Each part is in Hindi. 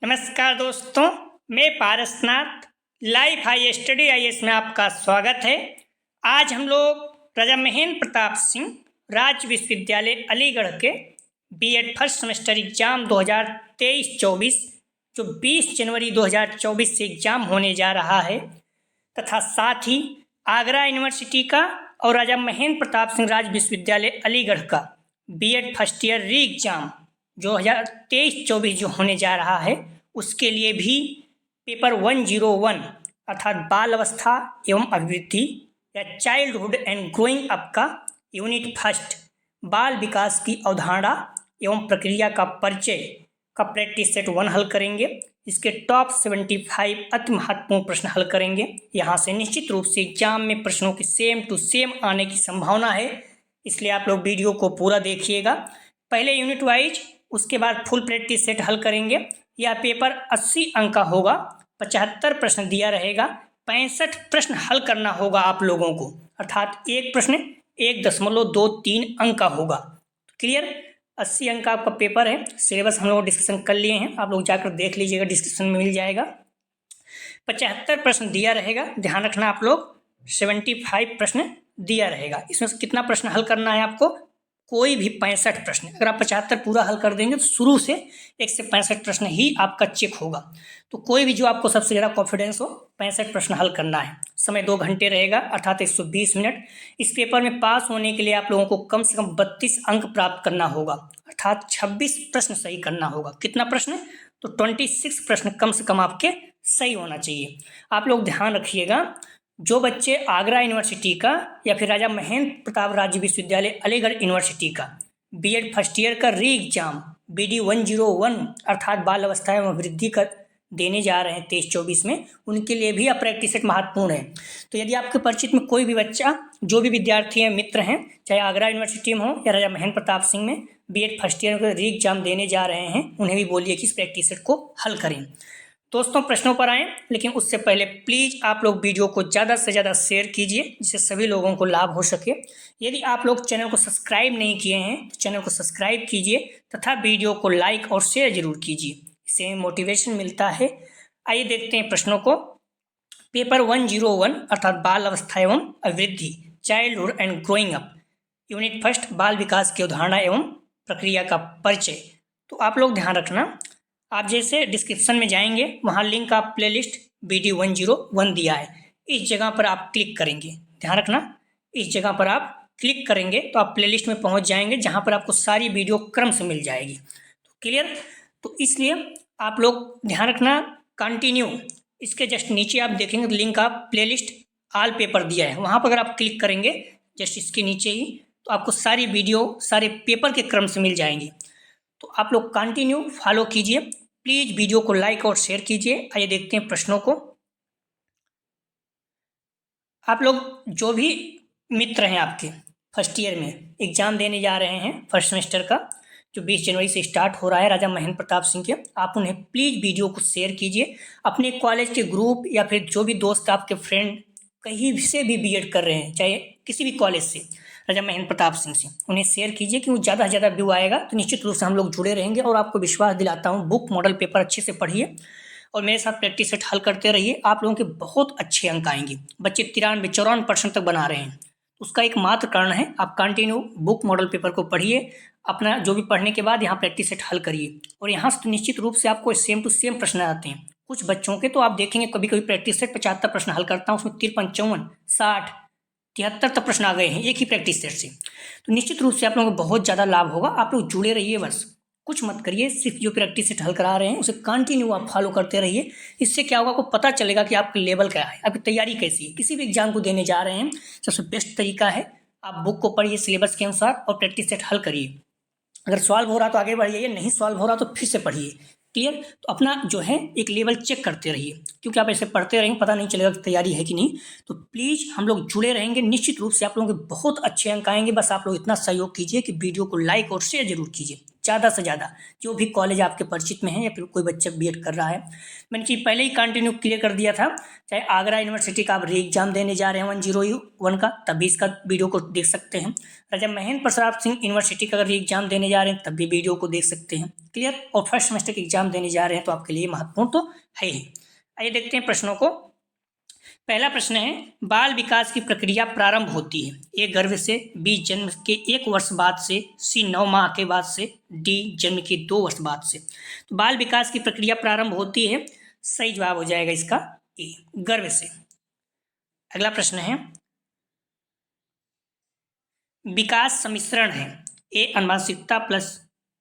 नमस्कार दोस्तों, मैं Parasnath life high study IAS में आपका स्वागत है। आज हम लोग राजा महेंद्र प्रताप सिंह राज्य विश्वविद्यालय अलीगढ़ के बीएड फर्स्ट सेमेस्टर एग्जाम 2023-24 जो 20 जनवरी 2024 से एग्जाम होने जा रहा है तथा साथ ही आगरा यूनिवर्सिटी का और राजा महेंद्र प्रताप सिंह राज्य विश्वविद्यालय अलीगढ़ का BEd first year re exam 2023-24 जो होने जा रहा है उसके लिए भी पेपर 101 अर्थात बाल अवस्था एवं अभिवृद्धि या चाइल्डहुड एंड ग्रोइंग अप का यूनिट फर्स्ट बाल विकास की अवधारणा एवं प्रक्रिया का परिचय का प्रैक्टिस सेट 1 हल करेंगे। इसके टॉप 75 अति महत्वपूर्ण प्रश्न हल करेंगे। यहाँ से निश्चित रूप से एग्जाम में प्रश्नों की सेम टू सेम आने की संभावना है, इसलिए आप लोग वीडियो को पूरा देखिएगा। पहले यूनिट वाइज, उसके बाद फुल प्रैक्टिस सेट हल करेंगे। यह पेपर 80 अंक का होगा, 75 प्रश्न दिया रहेगा, 65 प्रश्न हल करना होगा आप लोगों को, अर्थात एक प्रश्न 1.23 अंक का होगा। क्लियर? 80 अंक का आपका पेपर है। सिलेबस हम लोग डिस्कशन कर लिए हैं, आप लोग जाकर देख लीजिएगा, डिस्क्रिप्शन में मिल जाएगा। 75 प्रश्न दिया रहेगा, ध्यान रखना आप लोग। 75 प्रश्न दिया रहेगा, इसमें से कितना प्रश्न हल करना है आपको? कोई भी 65 प्रश्न। अगर आप 75 पूरा हल कर देंगे तो शुरू से 1 से 65 प्रश्न ही आपका चेक होगा। तो कोई भी जो आपको सबसे ज़्यादा कॉन्फिडेंस हो, 65 प्रश्न हल करना है। समय 2 घंटे रहेगा, अर्थात 120 मिनट। इस पेपर में पास होने के लिए आप लोगों को कम से कम 32 अंक प्राप्त करना होगा, अर्थात 26 प्रश्न सही करना होगा। कितना प्रश्न? तो 26 प्रश्न कम से कम आपके सही होना चाहिए। आप लोग ध्यान रखिएगा, जो बच्चे आगरा यूनिवर्सिटी का या फिर राजा महेंद्र प्रताप राज्य विश्वविद्यालय अलीगढ़ यूनिवर्सिटी का बीएड फर्स्ट ईयर का री एग्जाम BD 101 अर्थात बाल अवस्था एवं वृद्धि का देने जा रहे हैं 23-24 में, उनके लिए भी अब प्रैक्टिस सेट महत्वपूर्ण है। तो यदि आपके परिचित में कोई भी बच्चा, जो भी विद्यार्थी हैं, मित्र हैं, चाहे आगरा यूनिवर्सिटी में हो या राजा महेंद्र प्रताप सिंह में बीएड फर्स्ट ईयर का री एग्जाम देने जा रहे हैं, उन्हें भी बोलिए कि इस प्रैक्टिस सेट को हल करें। दोस्तों, प्रश्नों पर आएँ, लेकिन उससे पहले प्लीज़ आप लोग वीडियो को ज़्यादा से ज़्यादा शेयर कीजिए, जिससे सभी लोगों को लाभ हो सके। यदि आप लोग चैनल को सब्सक्राइब नहीं किए हैं तो चैनल को सब्सक्राइब कीजिए तथा वीडियो को लाइक और शेयर जरूर कीजिए, इससे मोटिवेशन मिलता है। आइए देखते हैं प्रश्नों को। पेपर 101 अर्थात बाल अवस्था एवं अभिवृद्धि, childhood and growing up, unit first बाल विकास की अवधारणा एवं प्रक्रिया का परिचय। तो आप लोग ध्यान रखना, आप जैसे डिस्क्रिप्शन में जाएंगे, वहाँ लिंक आप प्लेलिस्ट BD 101 दिया है, इस जगह पर आप क्लिक करेंगे। ध्यान रखना, इस जगह पर आप क्लिक करेंगे तो आप प्लेलिस्ट में पहुँच जाएंगे, जहाँ पर आपको सारी वीडियो क्रम से मिल जाएगी। तो क्लियर? तो इसलिए आप लोग ध्यान रखना, कंटिन्यू, इसके जस्ट नीचे आप देखेंगे तो लिंक आप प्लेलिस्ट ऑल पेपर दिया है, वहाँ पर अगर आप क्लिक करेंगे जस्ट इसके नीचे ही, तो आपको सारी वीडियो सारे पेपर के क्रम से मिल जाएंगी। तो आप लोग कंटिन्यू फॉलो कीजिए, प्लीज वीडियो को लाइक और शेयर कीजिए। आइए देखते हैं प्रश्नों को। आप लोग जो भी मित्र हैं आपके फर्स्ट ईयर में एग्जाम देने जा रहे हैं फर्स्ट सेमेस्टर का, जो 20 जनवरी से स्टार्ट हो रहा है राजा महेंद्र प्रताप सिंह के, आप उन्हें प्लीज वीडियो को शेयर कीजिए। अपने कॉलेज के ग्रुप या फिर जो भी दोस्त, आपके फ्रेंड कहीं से भी बीएड कर रहे हैं, चाहे किसी भी कॉलेज से, राजा महेंद्र प्रताप सिंह से, उन्हें शेयर कीजिए कि वो ज़्यादा से ज़्यादा व्यू आएगा तो निश्चित रूप से हम लोग जुड़े रहेंगे। और आपको विश्वास दिलाता हूँ, बुक मॉडल पेपर अच्छे से पढ़िए और मेरे साथ प्रैक्टिस सेट हल करते रहिए, आप लोगों के बहुत अच्छे अंक आएंगे। बच्चे 93-54% तक बना रहे हैं, उसका एक मात्र कारण है, आप कंटिन्यू बुक मॉडल पेपर को पढ़िए। अपना जो भी पढ़ने के बाद यहाँ प्रैक्टिस सेट हल करिए, और यहाँ से तो निश्चित रूप से आपको सेम टू सेम प्रश्न आते हैं। कुछ बच्चों के तो आप देखेंगे कभी कभी प्रैक्टिस सेट 75 प्रश्न हल करता हूँ, उसमें 53, 54, 60, 73 तक प्रश्न आ गए हैं एक ही प्रैक्टिस सेट से। तो निश्चित रूप से आप लोगों को बहुत ज़्यादा लाभ होगा। आप लोग जुड़े रहिए, बस कुछ मत करिए, सिर्फ जो प्रैक्टिस सेट हल करा रहे हैं उसे कंटिन्यू आप फॉलो करते रहिए। इससे क्या होगा, आपको पता चलेगा कि आपका लेवल क्या है, आपकी तैयारी कैसी है। किसी भी एग्जाम को देने जा रहे हैं, सबसे बेस्ट तरीका है आप बुक को पढ़िए सिलेबस के अनुसार और प्रैक्टिस सेट हल करिए। अगर सॉल्व हो रहा तो आगे बढ़िए, नहीं सॉल्व हो रहा तो फिर से पढ़िए। क्लियर? तो अपना जो है एक लेवल चेक करते रहिए, क्योंकि आप ऐसे पढ़ते रहेंगे पता नहीं चलेगा कि तैयारी है कि नहीं। तो प्लीज़ हम लोग जुड़े रहेंगे, निश्चित रूप से आप लोगों के बहुत अच्छे अंक आएंगे। बस आप लोग इतना सहयोग कीजिए कि वीडियो को लाइक और शेयर जरूर कीजिए। ज़्यादा से ज़्यादा जो भी कॉलेज आपके परिचित में है या फिर कोई बच्चा बीएड कर रहा है, मैंने कि पहले ही कंटिन्यू क्लियर कर दिया था। चाहे आगरा यूनिवर्सिटी का आप री एग्जाम देने जा रहे हैं 101 का, तब भी इसका वीडियो को देख सकते हैं। राजा महेंद्र प्रताप सिंह यूनिवर्सिटी का अगर री एग्जाम देने जा रहे हैं तब भी वीडियो को देख सकते हैं। क्लियर। और फर्स्ट सेमेस्टर के एग्जाम देने जा रहे हैं तो आपके लिए महत्वपूर्ण तो है ही। आइए देखते हैं प्रश्नों को। पहला प्रश्न है, बाल विकास की प्रक्रिया प्रारंभ होती है ए गर्भ से, बी जन्म के 1 वर्ष बाद से, सी 9 माह के बाद से, डी जन्म के 2 वर्ष बाद से। तो बाल विकास की प्रक्रिया प्रारंभ होती है, सही जवाब हो जाएगा इसका ए, गर्भ से। अगला प्रश्न है, विकास सम्मिश्रण है ए आनुवंशिकता प्लस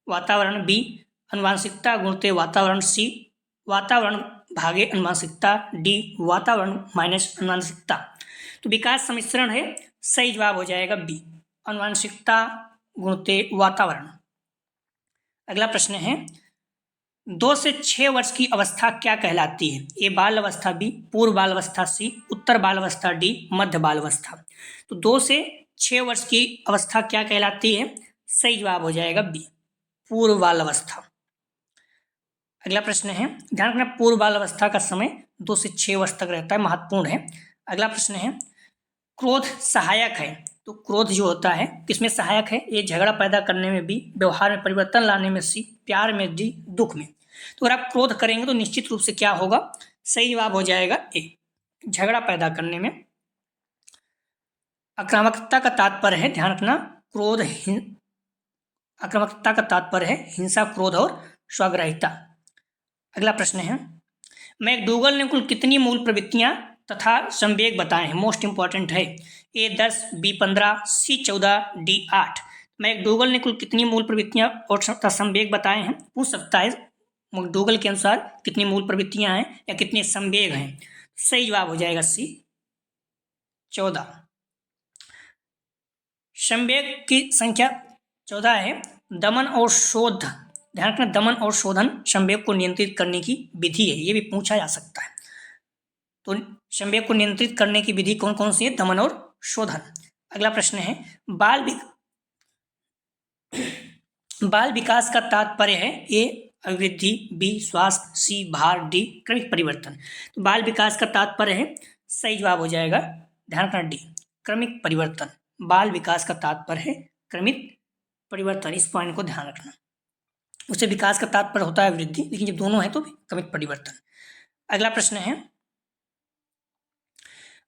वातावरण, बी आनुवंशिकता गुणित वातावरण, सी वातावरण भागे आनुवंशिकता, डी वातावरण माइनस आनुवंशिकता। तो विकास सम्मिश्रण है, सही जवाब हो जाएगा बी आनुवंशिकता गुणित वातावरण। अगला प्रश्न है, 2 से 6 वर्ष की अवस्था क्या कहलाती है ए बाल अवस्था, बी पूर्व बाल अवस्था, सी उत्तर बाल अवस्था, डी मध्य बाल अवस्था। तो 2 से 6 वर्ष की अवस्था क्या कहलाती है, सही जवाब हो जाएगा बी पूर्व बाल अवस्था। अगला प्रश्न है, ध्यान रखना पूर्व बाल अवस्था का समय 2 से 6 वर्ष तक रहता है, महत्वपूर्ण है। अगला प्रश्न है, क्रोध सहायक है, तो क्रोध जो होता है किसमें सहायक है, ये झगड़ा पैदा करने में, बी व्यवहार में परिवर्तन लाने में, सी प्यार में, डी दुख में। तो अगर आप क्रोध करेंगे तो निश्चित रूप से क्या होगा, सही जवाब हो जाएगा ए झगड़ा पैदा करने में। आक्रामकता का तात्पर्य है, ध्यान रखना क्रोध आक्रामकता का तात्पर्य है हिंसा, क्रोध और स्वग्राहिता। अगला प्रश्न है, मैकडूगल ने कुल कितनी मूल प्रवृत्तियां तथा संवेग बताए हैं, मोस्ट इंपॉर्टेंट है ए 10, बी 15, सी 14, डी 8। मैकडूगल ने कुल कितनी मूल प्रवृत्तियां और संवेग बताए हैं, पूछ सकता है मैकडूगल के अनुसार कितनी मूल प्रवृत्तियां हैं या कितने संवेग हैं। सही जवाब हो जाएगा सी 14। संवेग की संख्या 14 है। दमन और शोध, ध्यान रखना दमन और शोधन संवेग को नियंत्रित करने की विधि है, ये भी पूछा जा सकता है। तो संवेग को नियंत्रित करने की विधि कौन कौन सी है, दमन और शोधन। अगला प्रश्न है, बाल विकास का तात्पर्य है ए अभिवृद्धि, बी स्वास्थ्य, सी भार, डी क्रमिक परिवर्तन। तो बाल विकास का तात्पर्य है, सही जवाब हो जाएगा ध्यान रखना डी क्रमिक परिवर्तन। बाल विकास का तात्पर्य है क्रमिक परिवर्तन, इस पॉइंट को ध्यान रखना। उसे विकास का तात्पर्य होता है वृद्धि, लेकिन जब दोनों है तो क्रमिक परिवर्तन। अगला प्रश्न है,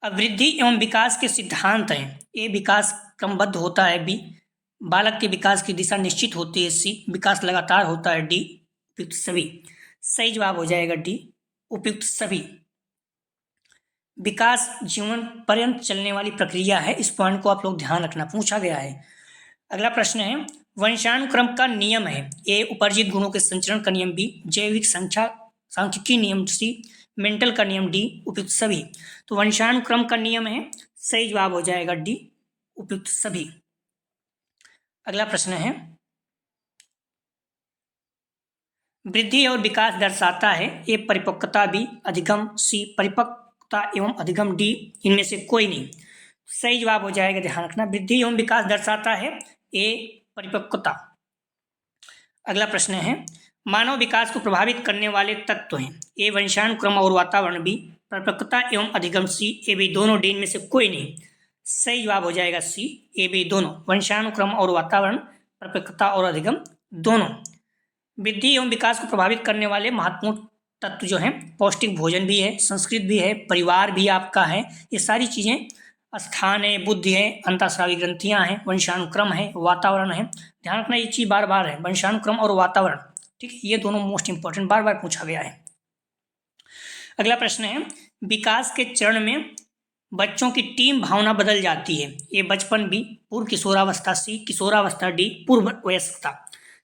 वृद्धि एवं विकास के सिद्धांत हैं ए विकास क्रमबद्ध होता है, बी बालक के विकास की दिशा निश्चित होती है, सी विकास लगातार होता है, डी उपयुक्त सभी। सही जवाब हो जाएगा डी उपयुक्त सभी। विकास जीवन पर्यंत चलने वाली प्रक्रिया है, इस पॉइंट को आप लोग ध्यान रखना, पूछा गया है। अगला प्रश्न है, वंशानुक्रम का नियम है ए उपार्जित गुणों के संचरण का नियम, बी जैविक सांख्यिकी नियम, सी मेंटल का नियम, डी उपयुक्त सभी। तो वंशानुक्रम का नियम है, सही जवाब हो जाएगा डी उपयुक्त सभी। अगला प्रश्न है, वृद्धि और विकास दर्शाता है ए परिपक्वता, बी अधिगम, सी परिपक्वता एवं अधिगम, डी इनमें से कोई नहीं। सही जवाब हो जाएगा, ध्यान रखना वृद्धि एवं विकास दर्शाता है ए परिपक्वता। अगला प्रश्न है, मानव विकास को प्रभावित करने वाले तत्व हैं ए वंशानुक्रम और वातावरण, बी परिपक्वता एवं अधिगम, सी ए बी दोनों, डी में से कोई नहीं। सही जवाब हो जाएगा सी ए बी दोनों, वंशानुक्रम और वातावरण, परिपक्वता और अधिगम दोनों। वृद्धि एवं विकास को प्रभावित करने वाले महत्वपूर्ण तत्व जो हैं, पौष्टिक भोजन भी है, संस्कृत भी है, परिवार भी आपका है, ये सारी चीज़ें, स्थान है, बुद्धि है, अंतःस्रावी ग्रंथियां हैं, वंशानुक्रम है, वातावरण है। ध्यान रखना ये चीज बार बार है, वंशानुक्रम और वातावरण, ठीक है, ये दोनों मोस्ट इंपॉर्टेंट, बार बार पूछा गया है। अगला प्रश्न है, विकास के चरण में बच्चों की टीम भावना बदल जाती है ए बचपन, बी पूर्व किशोरावस्था, सी किशोरावस्था, डी पूर्व वयस्कता।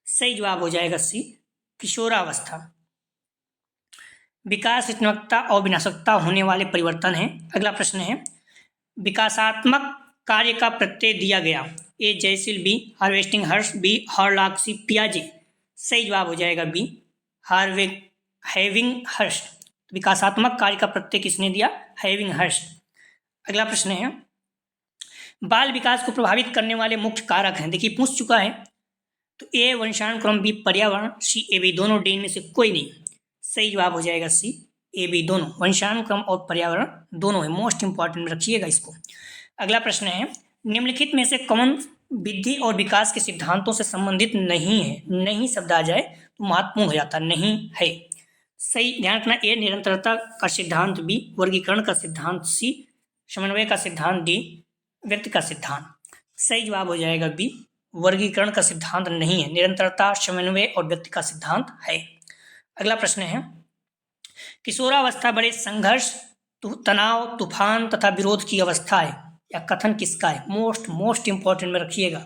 सही जवाब हो जाएगा सी किशोरावस्था। विकास रचनात्मकता और विनाशकता होने वाले परिवर्तन हैं। अगला प्रश्न है, विकासात्मक कार्य का प्रत्यय दिया गया ए जयसिल, बी हार्वेस्टिंग हर्ष, बी हॉर्लाक्सी पियाजे। सही जवाब हो जाएगा बी हैविंग हर्ष। विकासात्मक कार्य का प्रत्यय किसने दिया, हैविंग हर्ष। अगला प्रश्न है, बाल विकास को प्रभावित करने वाले मुख्य कारक हैं, देखिए पूछ चुका है, तो ए वंशानुक्रम, बी पर्यावरण, सी ए बी दोनों, डी इनमें से कोई नहीं। सही जवाब हो जाएगा सी ए बी दोनों, वंशानुक्रम और पर्यावरण दोनों है। मोस्ट इंपॉर्टेंट में रखिएगा इसको। अगला प्रश्न है, निम्नलिखित में से कौन वृद्धि और विकास के सिद्धांतों से संबंधित नहीं है? नहीं शब्द आ जाए तो महत्वपूर्ण हो जाता, नहीं है। सही ध्यान रखना, ए निरंतरता का सिद्धांत, बी वर्गीकरण का सिद्धांत, सी समन्वय का सिद्धांत, डी व्यक्ति का सिद्धांत। सही जवाब हो जाएगा बी वर्गीकरण का सिद्धांत नहीं है, निरंतरता, समन्वय और व्यक्ति का सिद्धांत है। अगला प्रश्न है, किशोरावस्था बड़े संघर्ष, तनाव, तूफान तथा विरोध की अवस्था है, या कथन किसका है? मोस्ट इंपॉर्टेंट में रखिएगा।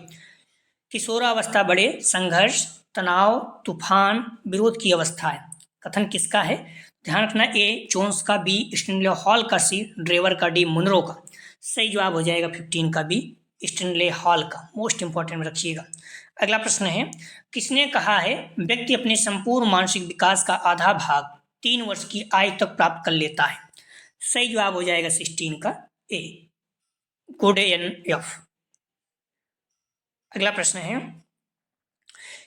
किशोरावस्था बड़े संघर्ष, तनाव, तूफान, विरोध की अवस्था है, कथन किसका है? ध्यान रखना, ए जोन्स का, बी स्टैनले हॉल का, सी ड्रेवर का, डी मुनरो का। सही जवाब हो जाएगा 15 का बी स्टैनले हॉल का। मोस्ट इंपॉर्टेंट में रखिएगा। अगला प्रश्न है, किसने कहा है व्यक्ति अपने संपूर्ण मानसिक विकास का आधा भाग 3 वर्ष की आयु तक प्राप्त कर लेता है? सही जवाब हो जाएगा 16 का ए एफ। अगला प्रश्न है,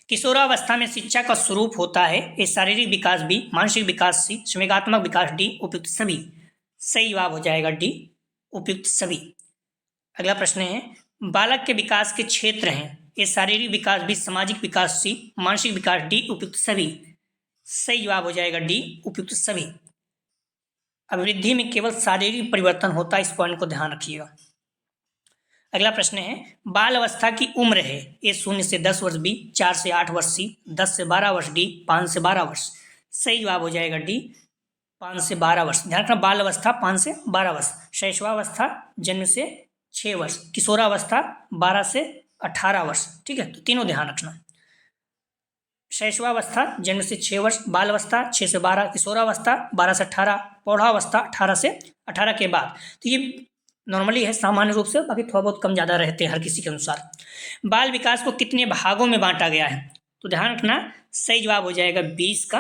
किशोरावस्था में शिक्षा का स्वरूप होता है ए शारीरिक विकास, बी मानसिक विकास, सी संवेगात्मक विकास, डी उपयुक्त सभी। सही जवाब हो जाएगा डी उपयुक्त सभी। अगला प्रश्न है, बालक के विकास के क्षेत्र हैं ए शारीरिक विकास, बी सामाजिक विकास, सी मानसिक विकास, डी उपयुक्त सभी। सही जवाब हो जाएगा डी उपयुक्त सभी। अभिवृद्धि में केवल शारीरिक परिवर्तन होता है, इस पॉइंट को ध्यान रखिएगा। अगला प्रश्न है, बाल अवस्था की उम्र है ए 0 से 10 वर्ष, बी 4 से 8 वर्ष, सी 10 से 12 वर्ष, डी 5 से 12 वर्ष। सही जवाब हो जाएगा डी 5 से 12 वर्ष। ध्यान रखना, बाल अवस्था 5 से 12 वर्ष, शैशवावस्था जन्म से 6 वर्ष, किशोरावस्था 12 से 18 वर्ष। ठीक है, तो तीनों ध्यान रखना। शैशवावस्था जन्म से 6 वर्ष, बाल अवस्था 6 से 12, किशोरावस्था 12 से 18, प्रौढ़ावस्था 18 से 18 के बाद। तो ये नॉर्मली है सामान्य रूप से, बाकी थोड़ा बहुत कम ज़्यादा रहते हैं हर किसी के अनुसार। बाल विकास को कितने भागों में बांटा गया है? तो ध्यान रखना, सही जवाब हो जाएगा 20 का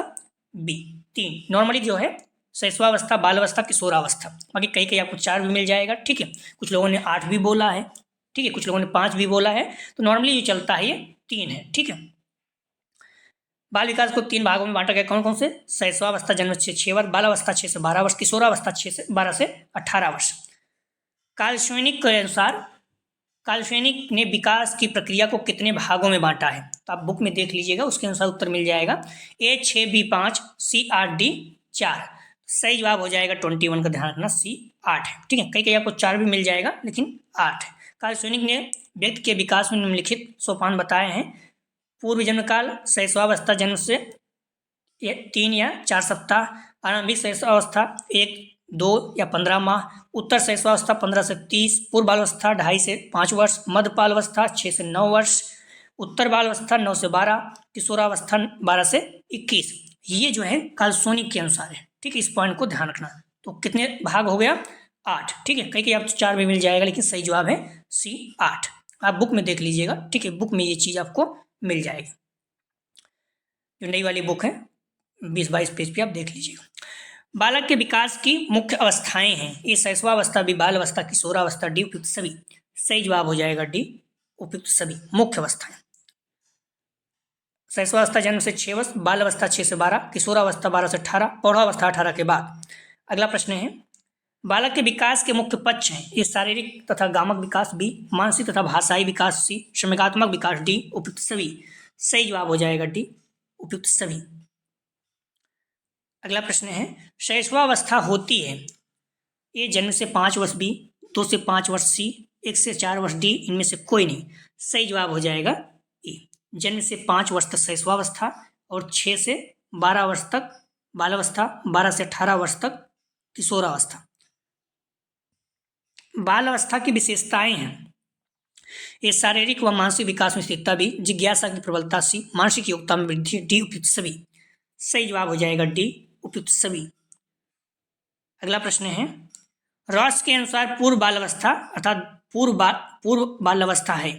बी 3। नॉर्मली जो है शैशवावस्था, बाल अवस्था, किशोरावस्था, बाकी कहीं कहीं आपको 4 भी मिल जाएगा। ठीक है, कुछ लोगों ने 8 भी बोला है, ठीक है, कुछ लोगों ने 5 भी बोला है, तो नॉर्मली जो चलता है ये 3 है। ठीक है, बाल विकास को 3 भागों में बांटा गया। कौन कौन से? शैशवावस्था जन्म से 6 वर्ष, बाल अवस्था 6 से 12 वर्ष, किशोरावस्था 12 से 18 वर्ष। कालसैनिक के अनुसार कालसैनिक ने विकास की प्रक्रिया को कितने भागों में बांटा है? तो आप बुक में देख लीजिएगा, उसके अनुसार उत्तर मिल जाएगा। ए 6, बी 5, सी 8, डी 4। सही जवाब हो जाएगा 21 का। ध्यान रखना, सी 8 है। ठीक है, कहीं कहीं आपको 4 भी मिल जाएगा, लेकिन 8 है। कालसैनिक ने व्यक्ति के विकास में निम्नलिखित सोपान बताए हैं। पूर्व जन्म काल, शैशवावस्था जन्म से 3 या 4 सप्ताह, आरंभिक शैशवावस्था 1, 2 या 15 माह, उत्तर शैशवावस्था 15 से 30, पूर्व बालावस्था 2.5 से 5 वर्ष, मध्य बालावस्था 6 से 9 वर्ष, उत्तर बालावस्था 9 से 12, किशोरावस्था 12 से 21। ये जो है कालसैनिक के अनुसार है। ठीक है, इस पॉइंट को ध्यान रखना। तो कितने भाग हो गया? 8। ठीक है, कहीं कहीं आपको 4 भी मिल जाएगा, लेकिन सही जवाब है सी 8। आप बुक में देख लीजिएगा। ठीक है, बुक में ये चीज़ आपको मिल जाएगी, जो नई वाली बुक है 20-22 पेज पे आप देख लीजिएगा। बालक के विकास की मुख्य अवस्थाएं हैं ये शैशवावस्था, बी बाल अवस्था, किशोरावस्था, डी उपयुक्त सभी। सही जवाब हो जाएगा डी उपयुक्त सभी। मुख्य अवस्थाएं शैशवावस्था जन्म से 6 वर्ष, बाल अवस्था 6 से 12, किशोरावस्था 12 से 18, प्रौढ़ावस्था 18 के बाद। अगला प्रश्न है, बालक के विकास के मुख्य पक्ष हैं ये शारीरिक तथा गामक विकास, बी मानसिक तथा भाषाई विकास, सी संवेगात्मक विकास, डी उपयुक्त सभी। सही जवाब हो जाएगा डी उपयुक्त सभी। अगला प्रश्न है, शैशवावस्था होती है ए जन्म से 5 वर्ष, बी 2 से 5 वर्ष, सी 1 से 4 वर्ष, डी इनमें से कोई नहीं। सही जवाब हो जाएगा ए जन्म से 5 वर्ष तक शैशवावस्था और 6 से 12 वर्ष तक बालावस्था, 12 से 18 वर्ष तक किशोरावस्था। बाल अवस्था की विशेषताएं हैं ये शारीरिक व मानसिक विकास में स्थिरता, भी जिज्ञासा की प्रबलता, सी मानसिक योग्यता में वृद्धि, डी उपयुक्त सभी। सही जवाब हो जाएगा डी उपयुक्त सभी। अगला प्रश्न है, रॉस के अनुसार पूर्व बाल अवस्था अर्थात पूर्व बाल अवस्था है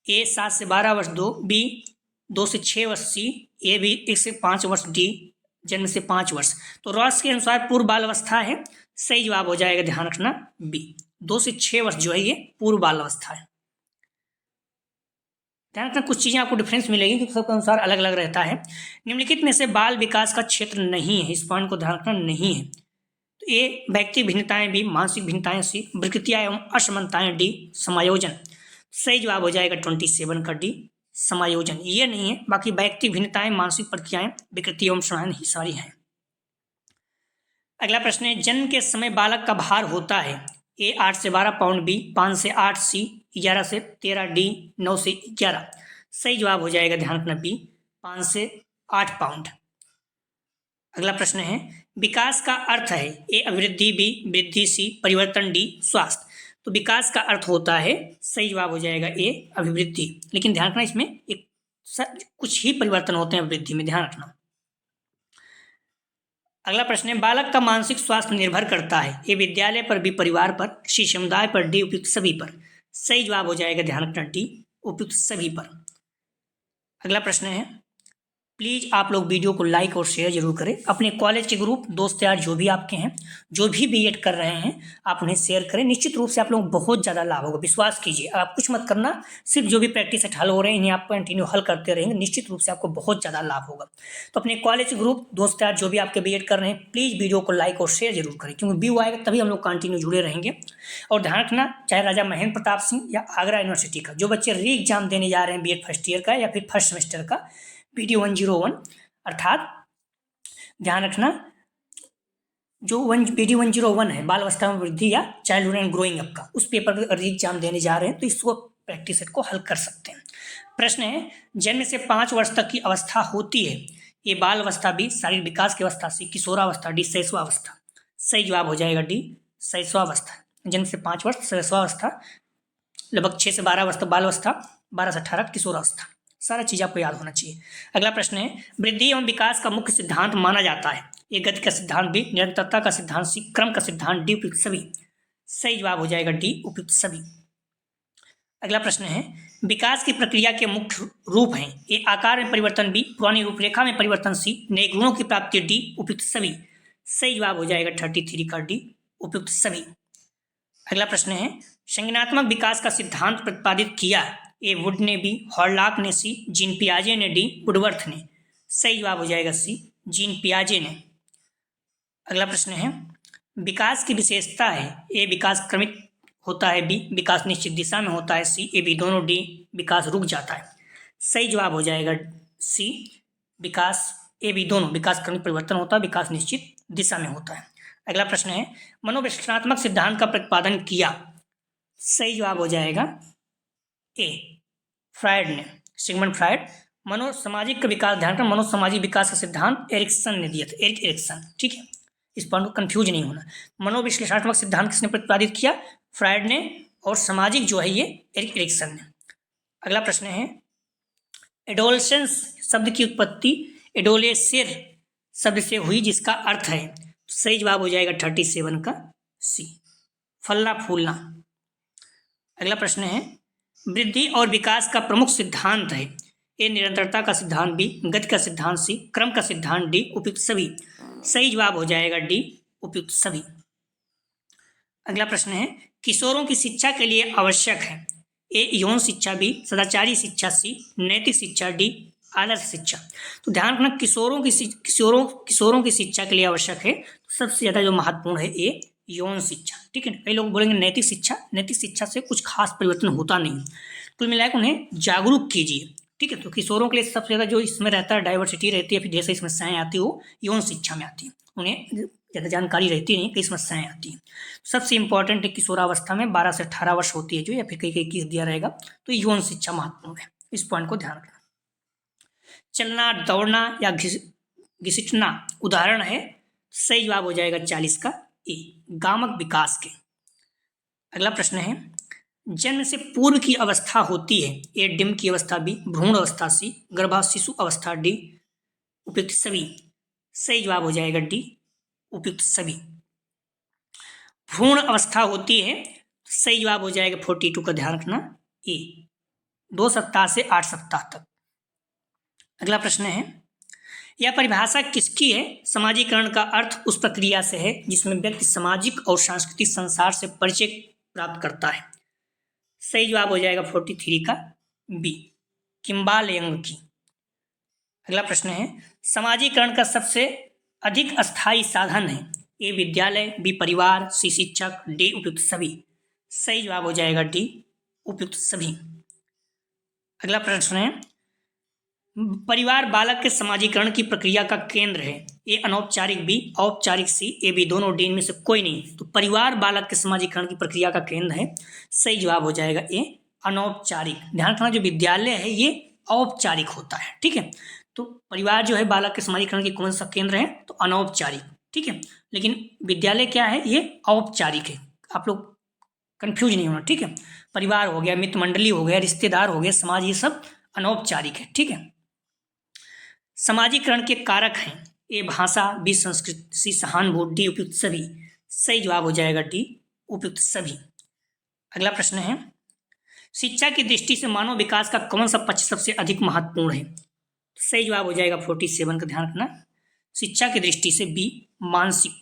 ए 7 से 12 वर्ष, 2 बी 2 से 6 वर्ष, सी ए बी 1 से 5 वर्ष, डी जन्म से 5 वर्ष। तो रॉस के अनुसार पूर्व बाल अवस्था है। सही जवाब हो जाएगा, ध्यान रखना, बी 2 से 6 वर्ष जो है ये पूर्व बाल अवस्था है। ध्यान रखना कुछ चीज़ें आपको डिफरेंस मिलेगी क्योंकि सबके अनुसार अलग अलग रहता है। निम्नलिखित में से बाल विकास का क्षेत्र नहीं है, इस पॉइंट को ध्यान रखना नहीं है। तो ए व्यक्ति भिन्नताएं बी, मानसिक भिन्नताएं सी, विकृतियां एवं असमानताएं डी, समायोजन। सही जवाब हो जाएगा 27 का डी, समायोजन। ये नहीं है, बाकी व्यक्ति भिन्नताएं, मानसिक प्रक्रियाएं, विकृति एवं समायोजन ही सारी हैं। अगला प्रश्न है, जन्म के समय बालक का भार होता है ए 8 से 12 पाउंड, बी 5 से 8, सी 11 से 13, डी 9 से 11। सही जवाब हो जाएगा, ध्यान रखना, बी 5 से 8 पाउंड। अगला प्रश्न है, विकास का अर्थ है ए अभिवृद्धि, बी वृद्धि, सी परिवर्तन, डी स्वास्थ्य। तो विकास का अर्थ होता है, सही जवाब हो जाएगा ए अभिवृद्धि। लेकिन ध्यान रखना इसमें एक कुछ ही परिवर्तन होते हैं वृद्धि में, ध्यान रखना। अगला प्रश्न है, बालक का मानसिक स्वास्थ्य निर्भर करता है ए विद्यालय पर, बी परिवार पर, सी समुदाय पर, डी उपयुक्त सभी पर। सही जवाब हो जाएगा, ध्यान रखना, डी उपयुक्त सभी पर। अगला प्रश्न है, प्लीज आप लोग वीडियो को लाइक और शेयर जरूर करें। अपने कॉलेज के ग्रुप, दोस्त यार जो भी आपके हैं, जो भी बीएड कर रहे हैं, आप उन्हें शेयर करें। निश्चित रूप से आप लोग बहुत ज़्यादा लाभ होगा, विश्वास कीजिए। आप कुछ मत करना, सिर्फ जो भी प्रैक्टिस सेट हल हो रहे हैं इन्हें आप कंटिन्यू हल करते रहेंगे, निश्चित रूप से आपको बहुत ज़्यादा लाभ होगा। तो अपने कॉलेज के ग्रुप, दोस्त यार जो भी आपके बीएड कर रहे हैं, प्लीज़ वीडियो को लाइक और शेयर जरूर करें, क्योंकि व्यू आएगा तभी हम लोग कंटिन्यू जुड़े रहेंगे। और ध्यान रखना, चाहे राजा महेंद्र प्रताप सिंह या आगरा यूनिवर्सिटी का जो बच्चे री एग्जाम देने जा रहे हैं बीएड फर्स्ट ईयर का या फिर फर्स्ट सेमेस्टर का, वीडियो 101 अर्थात ध्यान रखना जो वीडियो 101 है बाल अवस्था में वृद्धि या चाइल्डहुड एंड ग्रोइंग अप का, उस पेपर का एग्जाम देने जा रहे हैं तो इसको प्रैक्टिस सेट को हल कर सकते हैं। प्रश्न है, जन्म से 5 वर्ष तक की अवस्था होती है ये बाल अवस्था, बी शारीरिक विकास की अवस्था, सी किशोरावस्था, डी शैशवावस्था। सही जवाब हो जाएगा डी शैशवावस्था। जन्म से 5 वर्ष शैशवावस्था, लगभग 6 से 12 वर्ष तक बाल अवस्था, 12 से 18 किशोरावस्था। सारा चीज आपको याद होना चाहिए। अगला प्रश्न है, वृद्धि एवं विकास का मुख्य सिद्धांत माना जाता है ए गति का सिद्धांत, बी निरंतरता का सिद्धांत, सी क्रम का सिद्धांत, डी उपयुक्त सभी। सही जवाब हो जाएगा डी उपयुक्त सभी। अगला प्रश्न है, विकास की प्रक्रिया के मुख्य रूप हैं ए आकार में परिवर्तन, बी पुरानी रूपरेखा में परिवर्तन, सी नए गुणों की प्राप्ति, डी उपयुक्त सभी। सही जवाब हो जाएगा 33 का डी उपयुक्त सभी। अगला प्रश्न है, संज्ञानात्मक विकास का सिद्धांत प्रतिपादित किया ए वुड ने, बी हॉर्लॉक ने, सी जीन पियाजे ने, डी वुडवर्थ ने। सही जवाब हो जाएगा सी जीन पियाजे ने। अगला प्रश्न है, विकास की विशेषता है ए विकास क्रमिक होता है, बी विकास निश्चित दिशा में होता है, सी ए बी दोनों, डी विकास रुक जाता है। सही जवाब हो जाएगा सी विकास ए बी दोनों, विकास क्रमिक परिवर्तन होता है, विकास निश्चित दिशा में होता है। अगला प्रश्न है, मनोविश्लेषणात्मक सिद्धांत का प्रतिपादन किया। सही जवाब हो जाएगा ए फ्रायड ने, सिगमंड फ्रायड। मनोसामाजिक का विकास, ध्यान रखना मनोसामाजिक विकास का सिद्धांत एरिक्सन ने दिया था, एरिक एरिक्सन, ठीक है, इस पॉइंट को कंफ्यूज नहीं होना। मनोविश्लेषणात्मक सिद्धांत किसने प्रतिपादित किया? फ्रायड ने, और सामाजिक जो है ये एरिक एरिक्सन ने। अगला प्रश्न है, एडोलसेंस शब्द की उत्पत्ति एडोलेसेर शब्द से हुई जिसका अर्थ है, सही जवाब हो जाएगा 37 का सी, फलना फूलना। अगला प्रश्न है, वृद्धि और विकास का प्रमुख सिद्धांत है ए निरंतरता का सिद्धांत, बी गति का सिद्धांत, सी क्रम का सिद्धांत, डी उपयुक्त सभी। सही जवाब हो जाएगा डी उपयुक्त सभी। अगला प्रश्न है, किशोरों की शिक्षा के लिए आवश्यक है ए यौन शिक्षा, बी सदाचारी शिक्षा, सी नैतिक शिक्षा, डी आदर्श शिक्षा। तो ध्यान रखना किशोरों की शिक्षा के लिए आवश्यक है, तो सबसे ज्यादा जो महत्वपूर्ण है ए यौन शिक्षा, ठीक है। कई लोग बोलेंगे नैतिक शिक्षा से कुछ खास परिवर्तन होता नहीं, कुल मिलाकर उन्हें जागरूक कीजिए, ठीक है। तो किशोरों के लिए सबसे ज्यादा जो इसमें रहता है, डाइवर्सिटी रहती है, फिर जैसे समस्याएं आती है वो यौन शिक्षा में आती है, उन्हें ज़्यादा जानकारी रहती नहीं, कई समस्याएं आती हैं। सबसे इंपॉर्टेंट है किशोरावस्था में 12 से 18 वर्ष होती है जो, या फिर कई केस दिया रहेगा, तो यौन शिक्षा महत्वपूर्ण है, इस पॉइंट को ध्यान रखना। चलना, दौड़ना या घिसटना उदाहरण है, सही जवाब हो जाएगा 40 का ए गामक विकास के। अगला प्रश्न है, जन्म से पूर्व की अवस्था होती है ए डिम्ब की अवस्था, बी भ्रूण अवस्था, सी गर्भ शिशु अवस्था, डी उपयुक्त सभी। सही जवाब हो जाएगा डी उपयुक्त सभी। भ्रूण अवस्था होती है, सही जवाब हो जाएगा 42 का, ध्यान रखना ए 2 सप्ताह से 8 सप्ताह तक। अगला प्रश्न है, यह परिभाषा किसकी है? समाजीकरण का अर्थ उस प्रक्रिया से है जिसमें व्यक्ति सामाजिक और सांस्कृतिक संसार से परिचय प्राप्त करता है। सही जवाब हो जाएगा 43 का बी किम्बालयंग की। अगला प्रश्न है, समाजीकरण का सबसे अधिक अस्थायी साधन है? ए विद्यालय, बी परिवार, सी शिक्षक, डी उपयुक्त सभी। सही जवाब हो जाएगा डी उपयुक्त सभी। अगला प्रश्न है, परिवार बालक के समाजीकरण की प्रक्रिया का केंद्र है? ए अनौपचारिक, बी औपचारिक, सी ए बी दोनों, डी में से कोई नहीं। तो परिवार बालक के समाजीकरण की प्रक्रिया का केंद्र है। सही जवाब हो जाएगा ए अनौपचारिक। ध्यान रखना, जो विद्यालय है ये औपचारिक होता है, ठीक है। तो परिवार जो है बालक के समाजीकरण की कौन सा केंद्र है? तो अनौपचारिक, ठीक है। लेकिन विद्यालय क्या है? ये औपचारिक है। आप लोग कंफ्यूज नहीं होना, ठीक है। परिवार हो गया, मित्र मंडली हो गया, रिश्तेदार हो गए, समाज, ये सब अनौपचारिक है, ठीक है। समाजीकरण के कारक हैं? ए भाषा, बी संस्कृत, सी सहानुभूति, डी उपयुक्त सभी। सही जवाब हो जाएगा डी उपयुक्त सभी। अगला प्रश्न है, शिक्षा की दृष्टि से मानव विकास का कौन सा पक्ष सबसे अधिक महत्वपूर्ण है? सही जवाब हो जाएगा 47 का ध्यान रखना। शिक्षा की दृष्टि से बी मानसिक।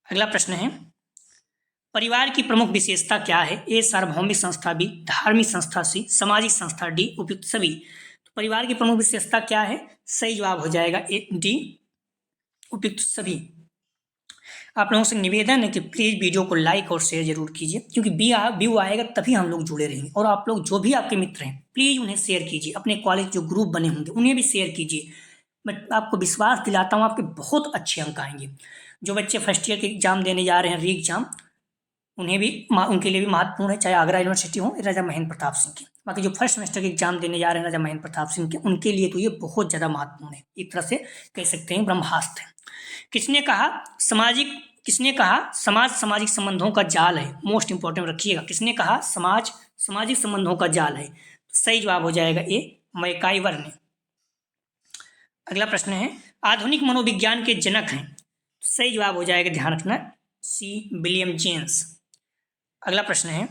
अगला प्रश्न है, परिवार की प्रमुख विशेषता क्या है? ए सार्वभौमिक संस्था, बी धार्मिक संस्था, सी सामाजिक संस्था, डी उपयुक्त सभी। तो परिवार की प्रमुख विशेषता क्या है? सही जवाब हो जाएगा ए डी उपयुक्त सभी। आप लोगों से निवेदन है कि प्लीज़ वीडियो को लाइक और शेयर जरूर कीजिए, क्योंकि व्यू आएगा तभी हम लोग जुड़े रहेंगे। और आप लोग जो भी आपके मित्र हैं प्लीज़ उन्हें शेयर कीजिए, अपने कॉलेज जो ग्रुप बने होंगे उन्हें भी शेयर कीजिए। मैं आपको विश्वास दिलाता हूँ आपके बहुत अच्छे अंक आएंगे। जो बच्चे फर्स्ट ईयर के एग्जाम देने जा रहे हैं, री एग्जाम, उन्हें भी उनके लिए भी महत्वपूर्ण है, चाहे आगरा यूनिवर्सिटी हो राजा महेंद्र प्रताप सिंह की। बाकी जो फर्स्ट सेमेस्टर के एग्जाम देने जा रहे हैं राजा महेंद्र प्रताप सिंह के, उनके लिए तो ये बहुत ज़्यादा महत्वपूर्ण है, एक तरह से कह सकते हैं ब्रह्मास्त्र है। किसने कहा समाज सामाजिक संबंधों का जाल है? मोस्ट इंपॉर्टेंट रखिएगा, किसने कहा समाज सामाजिक संबंधों का जाल है? सही जवाब हो जाएगा ए मैकाइवर ने। अगला प्रश्न है, आधुनिक मनोविज्ञान के जनक हैं? सही जवाब हो जाएगा, ध्यान रखना, सी विलियम जेम्स। अगला प्रश्न है,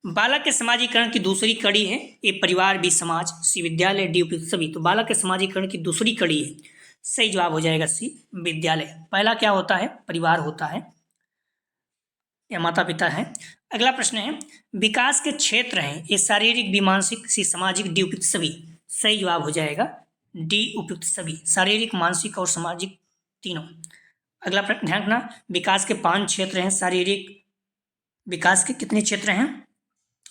बालक के समाजीकरण की दूसरी कड़ी है? ए परिवार, बी समाज, सी विद्यालय, डी उपयुक्त सभी। तो बालक के समाजीकरण की दूसरी कड़ी है, सही जवाब हो जाएगा सी विद्यालय। पहला क्या होता है? परिवार होता है या माता पिता है। अगला प्रश्न है, विकास के क्षेत्र हैं? ए शारीरिक, बी मानसिक, सी सामाजिक, डी उपयुक्त सभी। सही जवाब हो जाएगा डी उपयुक्त सभी, शारीरिक, मानसिक और सामाजिक तीनों। अगला प्रश्न ध्यान रखना, विकास के 5 क्षेत्र हैं। शारीरिक विकास के कितने क्षेत्र हैं?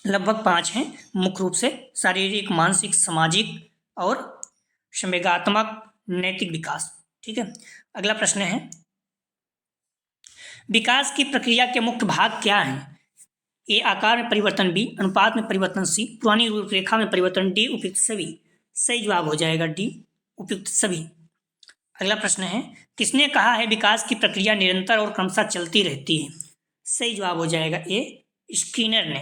लगभग 5 हैं मुख्य रूप से, शारीरिक, मानसिक, सामाजिक और संवेगात्मक नैतिक विकास, ठीक है। अगला प्रश्न है, विकास की प्रक्रिया के मुख्य भाग क्या हैं? ए आकार में परिवर्तन, बी अनुपात में परिवर्तन, सी पुरानी रूपरेखा में परिवर्तन, डी उपयुक्त सभी। सही जवाब हो जाएगा डी उपयुक्त सभी। अगला प्रश्न है, किसने कहा है विकास की प्रक्रिया निरंतर और क्रमशः चलती रहती है? सही जवाब हो जाएगा ए स्किनर ने।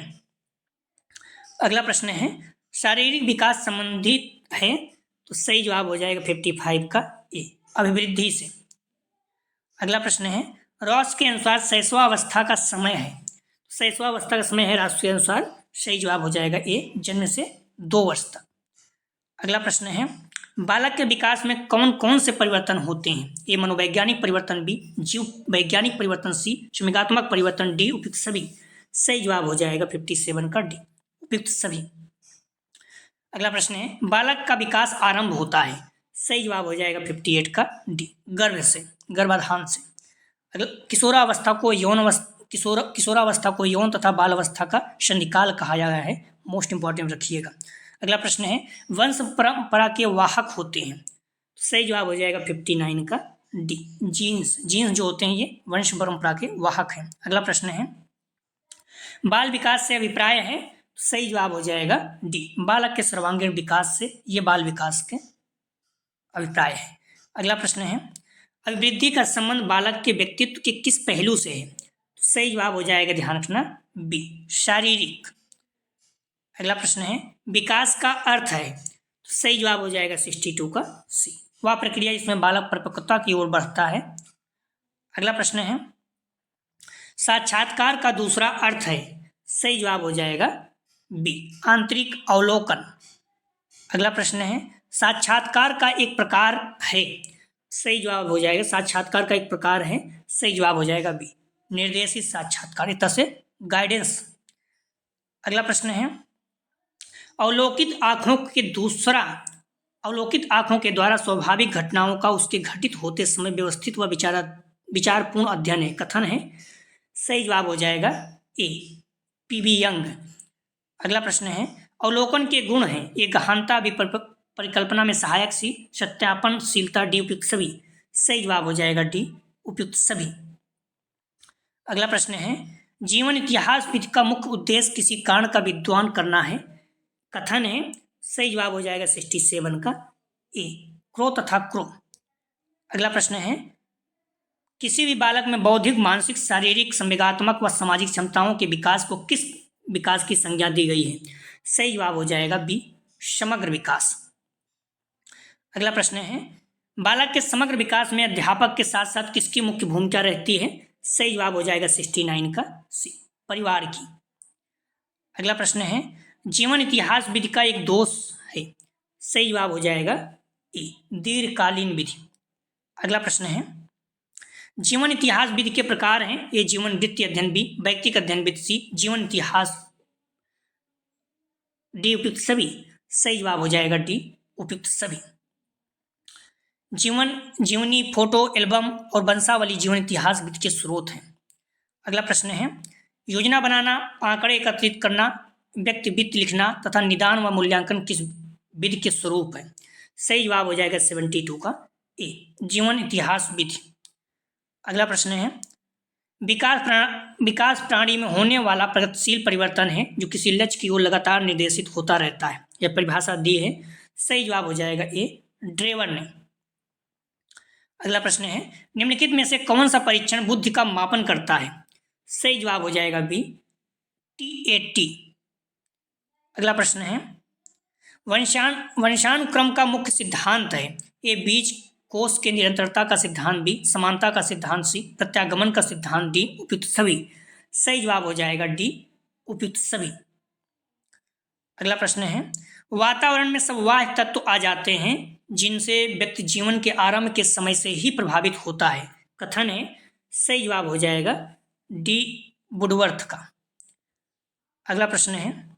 अगला प्रश्न है, शारीरिक विकास संबंधित है? तो सही जवाब हो जाएगा 55 का ए अभिवृद्धि से। अगला प्रश्न है, रॉस के अनुसार शैशवावस्था का समय है? शैशवावस्था का समय है रॉस के अनुसार, सही जवाब हो जाएगा ए जन्म से 2 वर्ष तक। अगला प्रश्न है, बालक के विकास में कौन कौन से परिवर्तन होते हैं? ए मनोवैज्ञानिक परिवर्तन, बी जीव वैज्ञानिक परिवर्तन, सी संवेगात्मक परिवर्तन, डी उपयुक्त सभी। सही जवाब हो जाएगा 57 का डी उपयुक्त सभी। अगला प्रश्न है, बालक का विकास आरंभ होता है? सही जवाब हो जाएगा 58 का डी गर्भ से, गर्भाधान से। किशोरावस्था को यौन तथा बाल अवस्था का संधिकाल कहा गया है, मोस्ट इंपॉर्टेंट रखिएगा। अगला प्रश्न है, वंश परंपरा के वाहक होते हैं? सही जवाब हो जाएगा 59 का डी जीन्स जो होते हैं ये वंश परंपरा के वाहक हैं। अगला प्रश्न है, बाल विकास से अभिप्राय है? सही जवाब हो जाएगा डी बालक के सर्वांगीण विकास से ये बाल विकास के अभिप्राय है। अगला प्रश्न है, अभिवृद्धि का संबंध बालक के व्यक्तित्व के किस पहलू से है? तो सही जवाब हो जाएगा, ध्यान रखना, बी शारीरिक। अगला प्रश्न है, विकास का अर्थ है? तो सही जवाब हो जाएगा 62 का सी वह प्रक्रिया जिसमें बालक परिपक्वता की ओर बढ़ता है। अगला प्रश्न है, साक्षात्कार का दूसरा अर्थ है? सही जवाब हो जाएगा बी आंतरिक अवलोकन। अगला प्रश्न है, साक्षात्कार का एक प्रकार है? सही जवाब हो जाएगा साक्षात्कार का एक प्रकार है, सही जवाब हो जाएगा बी निर्देशित साक्षात्कार, एक तरह से गाइडेंस। अगला प्रश्न है, अवलोकित आंखों के द्वारा स्वाभाविक घटनाओं का उसके घटित होते समय व्यवस्थित व विचारपूर्ण अध्ययन है। कथन है। सही जवाब हो जाएगा ए, पीबी यंग। अगला प्रश्न है, अवलोकन के गुण हैं ये गहनता, परिकल्पना में सहायक सी, सत्यापनशीलता, डी उपयुक्त सभी। सही जवाब हो जाएगा डी, उपयुक्त सभी। अगला प्रश्न है, जीवन इतिहास विधि का मुख्य उद्देश्य किसी कारण का विद्वान करना है। कथन है। सही जवाब हो जाएगा 67 का ए, क्रो तथा क्रो। अगला प्रश्न है, किसी भी बालक में बौद्धिक, मानसिक, शारीरिक, संवेगात्मक व सामाजिक क्षमताओं के विकास को किस विकास की संज्ञा दी गई है। सही जवाब हो जाएगा बी, समग्र विकास। अगला प्रश्न है, बालक के समग्र विकास में अध्यापक के साथ साथ किसकी मुख्य भूमिका रहती है। सही जवाब हो जाएगा 69 का सी, परिवार की। अगला प्रश्न है, जीवन इतिहास विधि का एक दोष है। सही जवाब हो जाएगा ए, दीर्घकालीन विधि। अगला प्रश्न है, जीवन इतिहास विधि के प्रकार हैं ए, जीवन वृत्ति अध्ययन बी, व्यक्तिगत अध्ययन विधि सी, जीवन इतिहास डी, उपयुक्त सभी। सही जवाब हो जाएगा डी, उपयुक्त सभी। जीवनी, फोटो एल्बम और वंशावली जीवन इतिहास विधि के स्रोत हैं। अगला प्रश्न है, योजना बनाना, आंकड़े एकत्रित करना, व्यक्ति वित्त लिखना तथा निदान व मूल्यांकन किस विधि के स्वरूप है। सही जवाब हो जाएगा 72 का ए, जीवन इतिहास विधि। अगला प्रश्न है, विकास प्राणी में होने वाला प्रगतिशील परिवर्तन है जो किसी लक्ष्य की ओर लगातार निर्देशित होता रहता है। यह परिभाषा दी है। सही जवाब हो जाएगा ए, ड्रेवर ने। अगला प्रश्न है, निम्नलिखित में से कौन सा परीक्षण बुद्धि का मापन करता है। सही जवाब हो जाएगा बी, TAT। अगला प्रश्न है, वंशानुक्रम का मुख्य सिद्धांत है ए, बीज कोष के निरंतरता का सिद्धांत बी, समानता का सिद्धांत सी, प्रत्यागमन का सिद्धांत डी, उपयुक्त सभी। सही जवाब हो जाएगा डी, उपयुक्त सभी। अगला प्रश्न है, वातावरण में सब वाह्य तत्व आ जाते हैं जिनसे व्यक्ति जीवन के आरंभ के समय से ही प्रभावित होता है। कथन है। सही जवाब हो जाएगा डी, वुडवर्थ का। अगला प्रश्न है,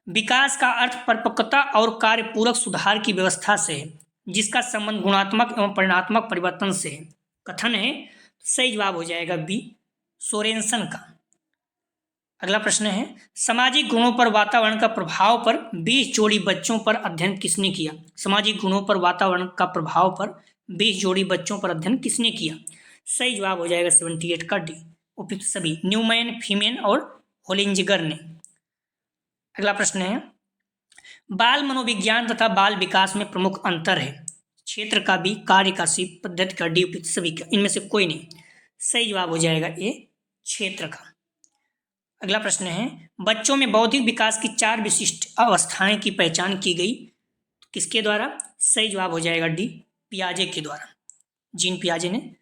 विकास का अर्थ परिपक्वता और कार्यपूरक सुधार की व्यवस्था से है जिसका संबंध गुणात्मक एवं परिणात्मक परिवर्तन से है। कथन है। सही जवाब हो जाएगा बी, सोरेनसन का। अगला प्रश्न है, सामाजिक गुणों पर वातावरण का प्रभाव पर 20 जोड़ी बच्चों पर अध्ययन किसने किया। सामाजिक गुणों पर वातावरण का प्रभाव पर 20 जोड़ी बच्चों पर अध्ययन किसने किया। सही जवाब हो जाएगा 78 का डी, उपयुक्त सभी, न्यूमैन, फीमेन और होलिंजिगर ने। अगला प्रश्न है, बाल मनोविज्ञान तथा बाल विकास में प्रमुख अंतर है। क्षेत्र का बी, कार्य का सी, पद्धति का डी, उपयुक्त सभी का। इनमें से कोई नहीं। सही जवाब हो जाएगा ए, क्षेत्र का। अगला प्रश्न है, बच्चों में बौद्धिक विकास की 4 विशिष्ट अवस्थाएं की पहचान की गई किसके द्वारा। सही जवाब हो जाएगा डी, पियाजे के द्वारा, जीन पियाजे ने।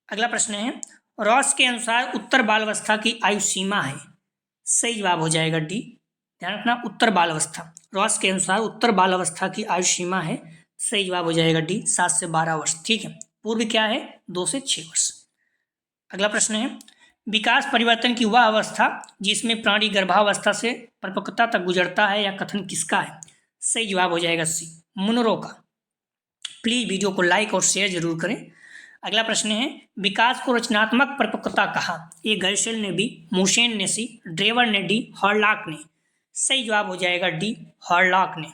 अगला प्रश्न है, रॉस के अनुसार उत्तर बाल अवस्था की आयु सीमा है। सही जवाब हो जाएगा डी, ध्यान रखना, उत्तर बाल अवस्था, रॉस के अनुसार उत्तर बाल अवस्था की आयु सीमा है। सही जवाब हो जाएगा डी, 7 से 12 वर्ष। ठीक है, पूर्व क्या है, 2 से 6 वर्ष। अगला प्रश्न है, विकास परिवर्तन की वह अवस्था जिसमें प्राणी गर्भावस्था से परिपक्वता तक गुजरता है या कथन किसका है। सही जवाब हो जाएगा सी, मुनरो का। प्लीज वीडियो को लाइक और शेयर जरूर करें। अगला प्रश्न है, विकास को रचनात्मक परिपक्वता कहा। ये गर्शेल ने बी, मूशेन ने सी, ड्रेवर ने डी, हॉर्लॉक ने। सही जवाब हो जाएगा डी, हॉर्लॉक ने।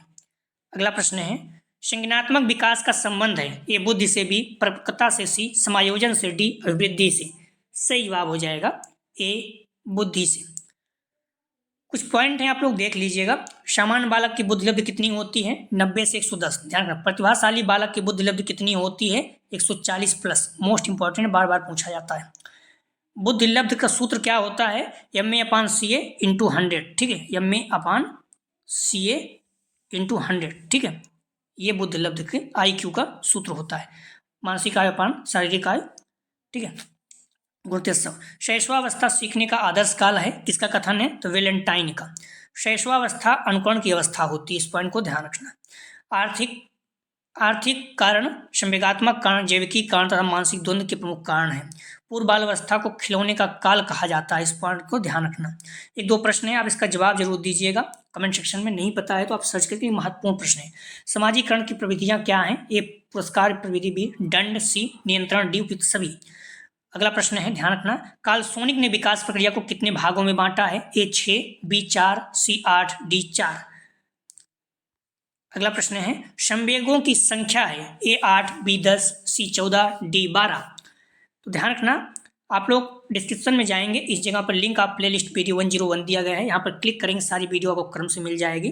अगला प्रश्न है, संज्ञानात्मक विकास का संबंध है ए, बुद्धि से बी, परिपक्वता से सी, समायोजन से डी, अभिवृद्धि से। सही जवाब हो जाएगा ए, बुद्धि से। कुछ पॉइंट हैं, आप लोग देख लीजिएगा। सामान्य बालक की बुद्धि लब्धि कितनी होती है, 90 से 110। ध्यान रखना, प्रतिभाशाली बालक की बुद्धि लब्धि कितनी होती है, 140 प्लस। मोस्ट इंपॉर्टेंट, बार बार पूछा जाता है। बुद्धि लब्धि का सूत्र क्या होता है, MA/CA × 100। ठीक है, MA/CA × 100। ठीक है, ये बुद्धि लब्धि के IQ का सूत्र होता है। मानसिक आयु अपान शारीरिक आयु। ठीक है, गुरुतेजस्व। शैशवावस्था सीखने का आदर्श काल है, किसका कथन है, तो वेलेंटाइन का। शैशवावस्था अनुकरण की अवस्था होती है, इस पॉइंट को ध्यान रखना। आर्थिक आर्थिक कारण, संवेगात्मक कारण, जैविकी कारण तथा मानसिक द्वंद्व के प्रमुख कारण हैं। पूर्व बाल अवस्था को खिलौने का काल कहा जाता है, इस पॉइंट को ध्यान रखना। एक दो प्रश्न है, आप इसका जवाब जरूर दीजिएगा कमेंट सेक्शन में। नहीं पता है तो आप सर्च करके, महत्वपूर्ण प्रश्न है। समाजीकरण की प्रविधियां क्या हैं? ए पुरस्कार प्रविधि, बी दंड, सी नियंत्रण, डी उपयुक्त सभी। अगला प्रश्न है, ध्यान रखना, कार्लसोनिक ने विकास प्रक्रिया को कितने भागों में बांटा है? ए 6, बी 4, सी 8, डी 4। अगला प्रश्न है, संवेगों की संख्या है? ए 8, बी 10, सी 14, डी 12। तो ध्यान रखना, आप लोग डिस्क्रिप्शन में जाएंगे, इस जगह पर लिंक आप प्लेलिस्ट वीडियो 101 दिया गया है, यहाँ पर क्लिक करेंगे, सारी वीडियो आपको क्रम से मिल जाएगी।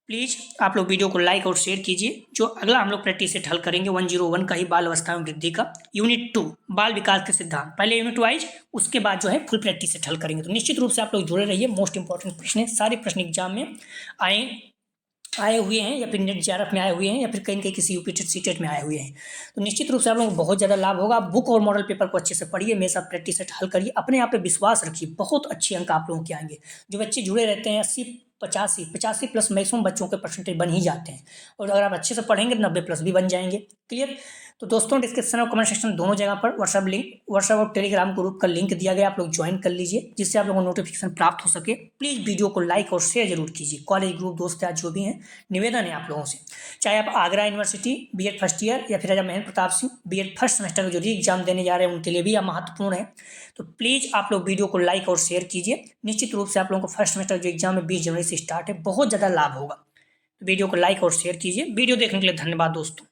प्लीज़ आप लोग वीडियो को लाइक और शेयर कीजिए। जो अगला हम लोग प्रैक्टिस सेट हल करेंगे 101 का ही, बाल अवस्था में वृद्धि का, यूनिट 2 बाल विकास के सिद्धांत। पहले यूनिट वाइज, उसके बाद जो है फुल प्रैक्टिस सेट हल करेंगे। तो निश्चित रूप से आप लोग जुड़े रहिए, मोस्ट इंपॉर्टेंट प्रश्न है, सारे प्रश्न एग्जाम में आए हुए हैं, या फिर नेट जेआरएफ में आए हुए हैं, या फिर कहीं किसी यूपीटेट सीटेट में आए हुए हैं। तो निश्चित रूप से आप लोगों को बहुत ज़्यादा लाभ होगा। बुक और मॉडल पेपर को अच्छे से पढ़िए, मेरे साथ प्रैक्टिस सेट हल करिए, अपने आप पे विश्वास रखिए, बहुत अच्छे अंक आप लोगों के आएंगे। जो बच्चे जुड़े रहते हैं 80, 85 प्लस मैक्सिमम बच्चों के परसेंटेज बन ही जाते हैं, और अगर आप अच्छे से पढ़ेंगे 90+ भी बन जाएंगे। क्लियर? तो दोस्तों, डिस्क्रिप्शन और कमेंट सेक्शन दोनों जगह पर व्हाट्सएप और टेलीग्राम ग्रुप का लिंक दिया गया, आप लोग ज्वाइन कर लीजिए, जिससे आप लोगों को नोटिफिकेशन प्राप्त हो सके। प्लीज़ वीडियो को लाइक और शेयर जरूर कीजिए। कॉलेज ग्रुप दोस्त या जो भी हैं, निवेदन है आप लोगों से, चाहे आप Agra university BEd first year, या फिर Raja Mahendra Pratap Singh BEd first semester का जो री एग्जाम देने जा रहे हैं, उनके लिए भी यह महत्वपूर्ण है। तो प्लीज़ आप लोग वीडियो को लाइक और शेयर कीजिए। निश्चित रूप से आप लोगों को फर्स्ट सेमेस्टर जो एग्जाम है 20 जनवरी से स्टार्ट है, बहुत ज़्यादा लाभ होगा। वीडियो को लाइक और शेयर कीजिए। वीडियो देखने के लिए धन्यवाद दोस्तों।